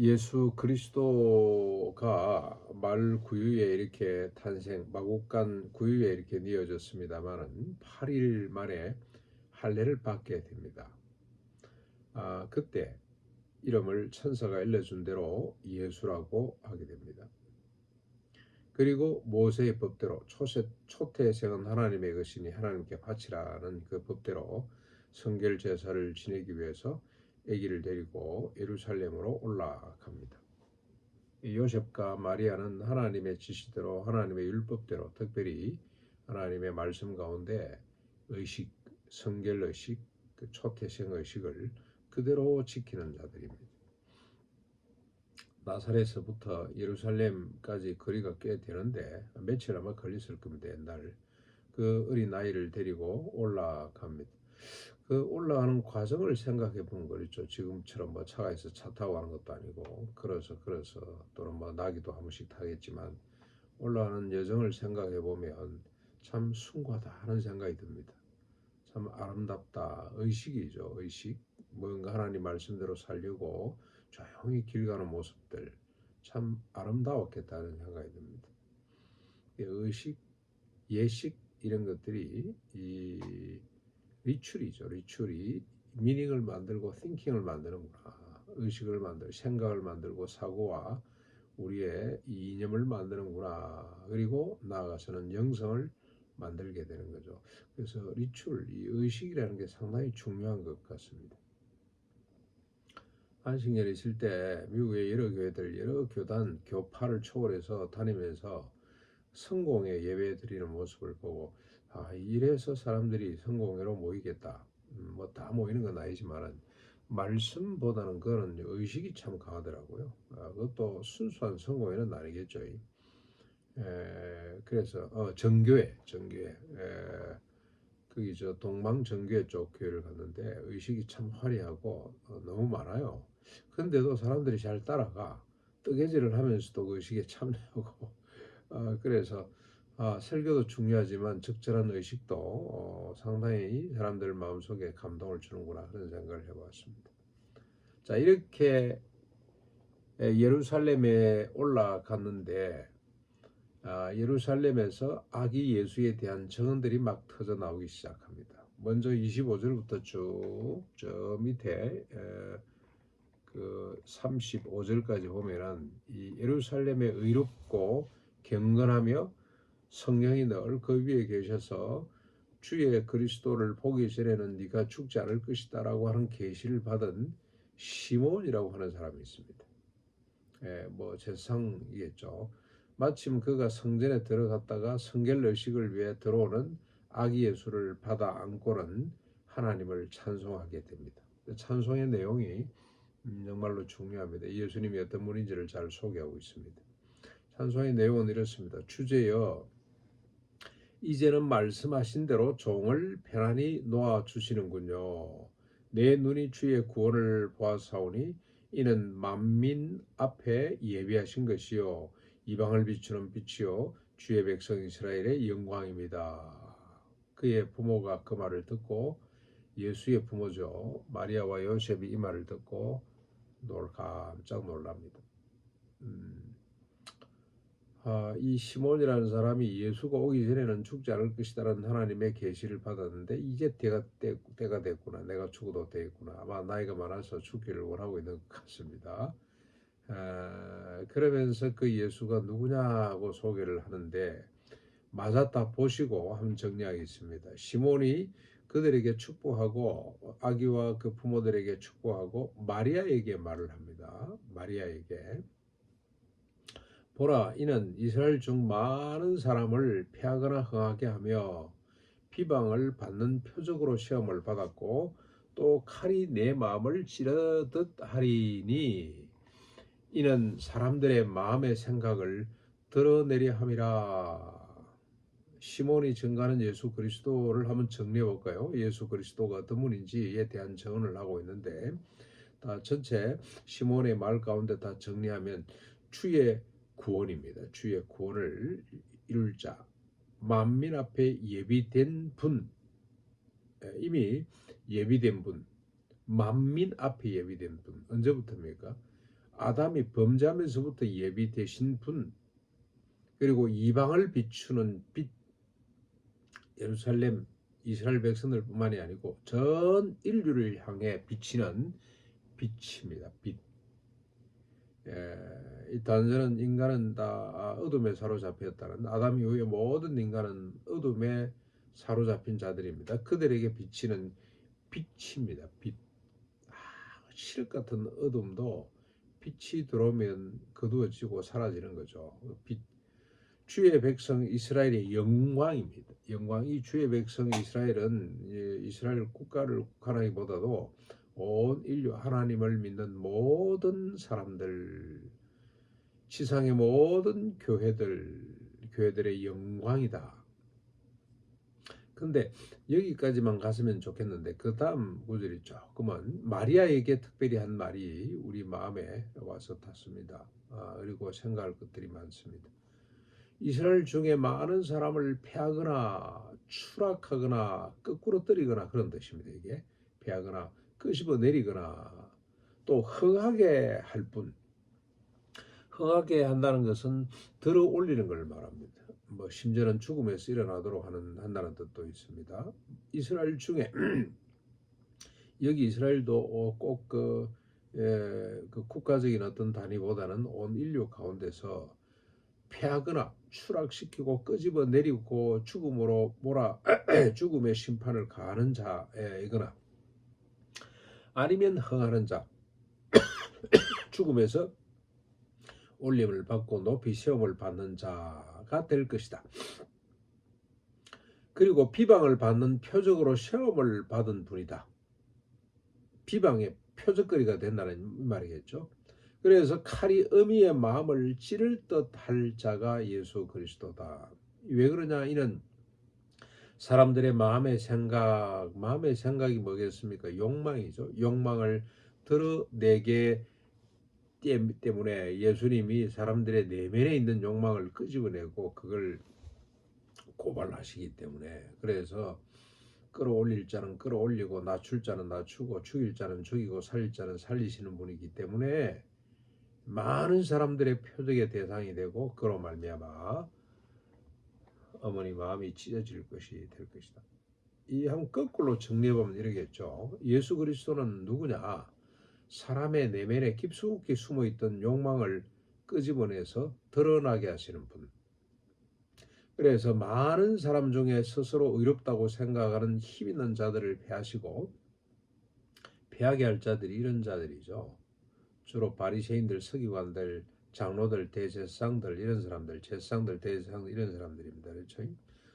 예수 그리스도가 말 구유에 이렇게 마국간 구유에 이렇게 뉘어졌습니다만은 8일 만에 할례를 받게 됩니다. 그때 이름을 천사가 알려준 대로 예수라고 하게 됩니다. 그리고 모세의 법대로 초태생은 하나님의 것이니 하나님께 바치라는 그 법대로 성결 제사를 지내기 위해서 아기를 데리고 예루살렘으로 올라갑니다. 요셉과 마리아는 하나님의 지시대로 하나님의 율법대로 특별히 하나님의 말씀 가운데 의식, 성결 의식, 그 초태생 의식을 그대로 지키는 자들입니다. 나사렛에서부터 예루살렘까지 거리가 꽤 되는데 며칠 아마 걸렸을 겁니다. 옛날 그 어린 아이를 데리고 올라갑니다. 그 올라가는 과정을 생각해 보는 거죠. 지금처럼 뭐 차가 있어 차 타고 가는 것도 아니고 걸어서 또는 뭐 나기도 한 번씩 타겠지만 올라가는 여정을 생각해 보면 참 숭고하다 하는 생각이 듭니다. 참 아름답다. 의식이죠. 의식. 뭔가 하나님 말씀대로 살려고 조용히 길 가는 모습들 참 아름다웠겠다는 생각이 듭니다. 의식, 예식 이런 것들이 이 리출이죠. 리출이 미닝을 만들고 띵킹을 만드는구나. 의식을 만들고 생각을 만들고 사고와 우리의 이념을 만드는구나. 그리고 나아가서는 영성을 만들게 되는 거죠. 그래서 리출, 이 의식이라는 게 상당히 중요한 것 같습니다. 안식년에 있을 때 미국의 여러 교회들, 여러 교단, 교파를 초월해서 다니면서 성공회 예배 드리는 모습을 보고 이래서 사람들이 성공회로 모이겠다. 뭐 다 모이는 건 아니지만은 말씀보다는 그거는 의식이 참 강하더라고요. 그것도 순수한 성공회는 아니겠죠. 그래서 정교회, 거기 저 동방정교회 쪽 교회를 갔는데 의식이 참 화려하고 너무 많아요. 근데도 사람들이 잘 따라가 뜨개질을 하면서도 그 의식에 참여하고 그래서 설교도 중요하지만 적절한 의식도 상당히 사람들 마음속에 감동을 주는구나 그런 생각을 해봤습니다. 자, 이렇게 예루살렘에 올라갔는데 예루살렘에서 아기 예수에 대한 증언들이 막 터져 나오기 시작합니다. 먼저 25절부터 쭉 저 밑에 그 35절까지 보면은 이 예루살렘에 의롭고 경건하며 성령이 늘 그 위에 계셔서 주의 그리스도를 보기 전에는 네가 죽지 않을 것이다라고 하는 계시를 받은 시몬이라고 하는 사람이 있습니다. 뭐 제사장이겠죠. 마침 그가 성전에 들어갔다가 성결 의식을 위해 들어오는 아기 예수를 받아 안고는 하나님을 찬송하게 됩니다. 찬송의 내용이 정말로 중요합니다. 예수님이 어떤 분인지를 잘 소개하고 있습니다. 찬송의 내용은 이렇습니다. 주제여 이제는 말씀하신 대로 종을 편안히 놓아 주시는군요. 내 눈이 주의 구원을 보았사오니 이는 만민 앞에 예비하신 것이요 이방을 비추는 빛이요 주의 백성 이스라엘의 영광입니다. 그의 부모가 그 말을 듣고 예수의 부모죠. 마리아와 요셉이 이 말을 듣고 깜짝 놀랍니다. 이 시몬이라는 사람이 예수가 오기 전에는 죽지 않을 것이다라는 하나님의 계시를 받았는데 이제 때가 됐구나. 내가 죽어도 되겠구나. 아마 나이가 많아서 죽기를 원하고 있는 것 같습니다. 그러면서 그 예수가 누구냐고 소개를 하는데 맞았다 보시고 한번 정리하겠습니다. 시몬이 그들에게 축복하고 아기와 그 부모들에게 축복하고 마리아에게 말을 합니다. 마리아에게 보라, 이는 이스라엘 중 많은 사람을 패하거나 흥하게 하며 비방을 받는 표적으로 시험을 받았고 또 칼이 내 마음을 찌르듯 하리니 이는 사람들의 마음의 생각을 드러내려 함이라. 시몬이 증거하는 예수 그리스도를 한번 정리해 볼까요? 예수 그리스도가 어떤 분인지에 대한 증언을 하고 있는데 전체 시몬의 말 가운데 다 정리하면 주의 구원입니다. 주의 구원을 이룰 자, 만민 앞에 예비된 분, 이미 예비된 분, 만민 앞에 예비된 분, 언제부터입니까? 아담이 범죄하면서부터 예비되신 분, 그리고 이방을 비추는 빛, 예루살렘 이스라엘 백성들 뿐만이 아니고 전 인류를 향해 비치는 빛입니다. 빛. 이 단서는 인간은 다 어둠에 사로잡혔다는, 아담 이후에 모든 인간은 어둠에 사로잡힌 자들입니다. 그들에게 비치는 빛입니다. 빛. 실 같은 어둠도 빛이 들어오면 거두어지고 사라지는 거죠. 빛. 주의 백성 이스라엘의 영광입니다. 영광. 이 주의 백성 이스라엘은 이스라엘 국가를 국한하기보다도 온 인류 하나님을 믿는 모든 사람들, 지상의 모든 교회들의 영광이다. 근데 여기까지만 갔으면 좋겠는데 그 다음 구절이 조금은 마리아에게 특별히 한 말이 우리 마음에 와서 닿습니다. 그리고 생각할 것들이 많습니다. 이스라엘 중에 많은 사람을 패하거나 추락하거나 거꾸로 때리거나 그런 뜻입니다. 이게 패하거나 끄집어 내리거나 또 흥하게 할 뿐, 흥하게 한다는 것은 들어 올리는 걸 말합니다. 심지어는 죽음에서 일어나도록 한다는 뜻도 있습니다. 이스라엘 중에 여기 이스라엘도 꼭 그 국가적인 어떤 단위보다는 온 인류 가운데서 패하거나 추락시키고 끄집어 내리고 죽음으로 죽음의 심판을 가하는 자이거나 아니면 흥하는 자, 죽음에서 올림을 받고 높이 시험을 받는 자가 될 것이다. 그리고 비방을 받는 표적으로 시험을 받은 분이다. 비방의 표적거리가 된다는 말이겠죠. 그래서 칼이 어미의 마음을 찌를 듯 할 자가 예수 그리스도다. 왜 그러냐? 이는 사람들의 마음의 생각이 뭐겠습니까? 욕망이죠. 욕망을 드러내게 때문에 예수님이 사람들의 내면에 있는 욕망을 끄집어내고 그걸 고발하시기 때문에, 그래서 끌어올릴 자는 끌어올리고 낮출 자는 낮추고 죽일 자는 죽이고 살릴 자는 살리시는 분이기 때문에 많은 사람들의 표적의 대상이 되고 그로 말미암아 어머니 마음이 찢어질 것이 될 것이다. 이 한 거꾸로 정리해보면 이러겠죠. 예수 그리스도는 누구냐? 사람의 내면에 깊숙이 숨어있던 욕망을 끄집어내서 드러나게 하시는 분. 그래서 많은 사람 중에 스스로 의롭다고 생각하는 힘 있는 자들을 패하시고, 패하게 할 자들이 이런 자들이죠. 주로 바리새인들, 서기관들, 장로들, 대제사장들, 이런 사람들, 제사장들, 대제사장들, 이런 사람들입니다. 그렇죠?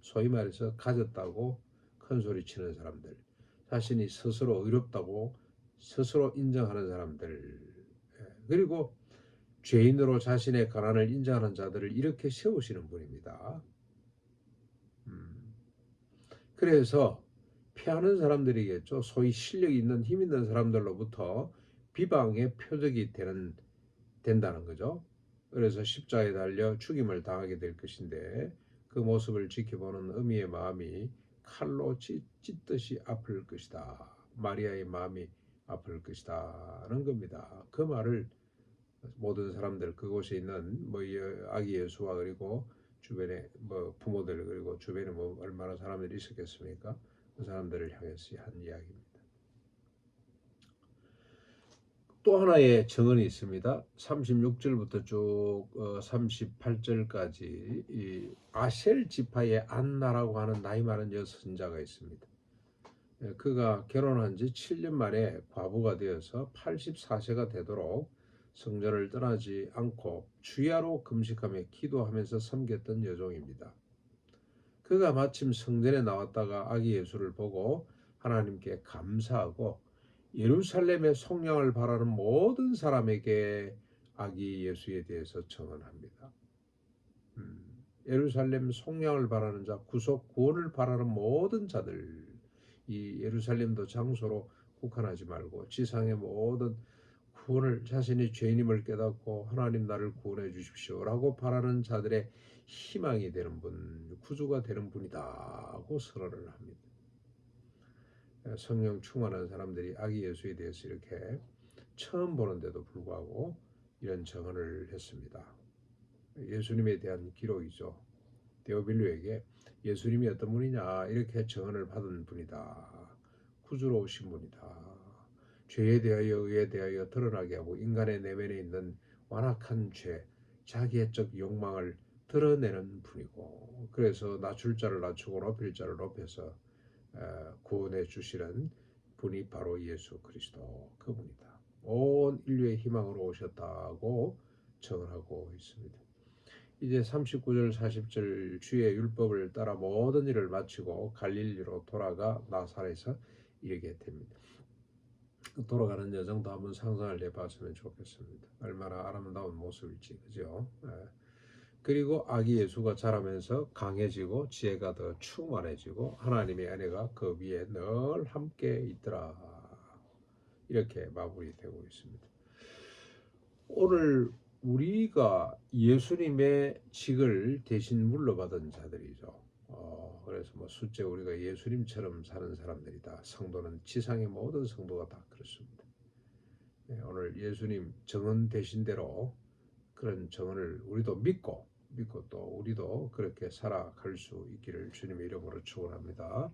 소위 말해서 가졌다고 큰 소리 치는 사람들, 자신이 스스로 의롭다고 스스로 인정하는 사람들, 그리고 죄인으로 자신의 가난을 인정하는 자들을 이렇게 세우시는 분입니다. 그래서 패하는 사람들이겠죠. 소위 실력이 있는 힘 있는 사람들로부터 비방의 표적이 된다는 거죠. 그래서 십자가에 달려 죽임을 당하게 될 것인데 그 모습을 지켜보는 어미의 마음이 칼로 찢듯이 아플 것이다. 마리아의 마음이 아플 것이다는 겁니다. 그 말을 모든 사람들, 그곳에 있는 아기 예수와 그리고 주변에 부모들, 그리고 주변에 얼마나 사람들이 있었겠습니까? 그 사람들을 향해서 한 이야기입니다. 또 하나의 정언이 있습니다. 36절부터 쭉 38절까지 이 아셀 지파의 안나라고 하는 나이 많은 여선자가 있습니다. 그가 결혼한 지 7년 만에 과부가 되어서 84세가 되도록 성전을 떠나지 않고 주야로 금식하며 기도하면서 섬겼던 여종입니다. 그가 마침 성전에 나왔다가 아기 예수를 보고 하나님께 감사하고 예루살렘의 속량을 바라는 모든 사람에게 아기 예수에 대해서 청언합니다. 예루살렘 속량을 바라는 자, 구속 구원을 바라는 모든 자들, 이 예루살렘도 장소로 국한하지 말고 지상의 모든 구원을, 자신이 죄인임을 깨닫고 하나님 나를 구원해 주십시오라고 바라는 자들의 희망이 되는 분, 구주가 되는 분이다고 선언을 합니다. 성령 충만한 사람들이 아기 예수에 대해서 이렇게 처음 보는데도 불구하고 이런 정언을 했습니다. 예수님에 대한 기록이죠. 데오빌로에게 예수님이 어떤 분이냐 이렇게 정언을 받은 분이다. 구주로 오신 분이다. 죄에 대하여 의에 대하여 드러나게 하고 인간의 내면에 있는 완악한 죄, 자기애적 욕망을 드러내는 분이고, 그래서 낮출 자를 낮추고 높일 자를 높여서 구원해 주시는 분이 바로 예수 그리스도 그분이다. 온 인류의 희망으로 오셨다고 정언하고 있습니다. 이제 39절 40절 주의 율법을 따라 모든 일을 마치고 갈릴리로 돌아가 나사렛에서 이르게 됩니다. 돌아가는 여정도 한번 상상을 해봤으면 좋겠습니다. 얼마나 아름다운 모습일지, 그죠? 그리고 아기 예수가 자라면서 강해지고 지혜가 더 충만해지고 하나님의 은혜가 그 위에 늘 함께 있더라. 이렇게 마무리되고 있습니다. 오늘 우리가 예수님의 직을 대신 물러받은 자들이죠. 그래서 뭐 숫째 우리가 예수님처럼 사는 사람들이다. 성도는 지상의 모든 성도가 다 그렇습니다. 네, 오늘 예수님 정언 대신대로 그런 정언을 우리도 믿고 또 우리도 그렇게 살아갈 수 있기를 주님의 이름으로 축원합니다.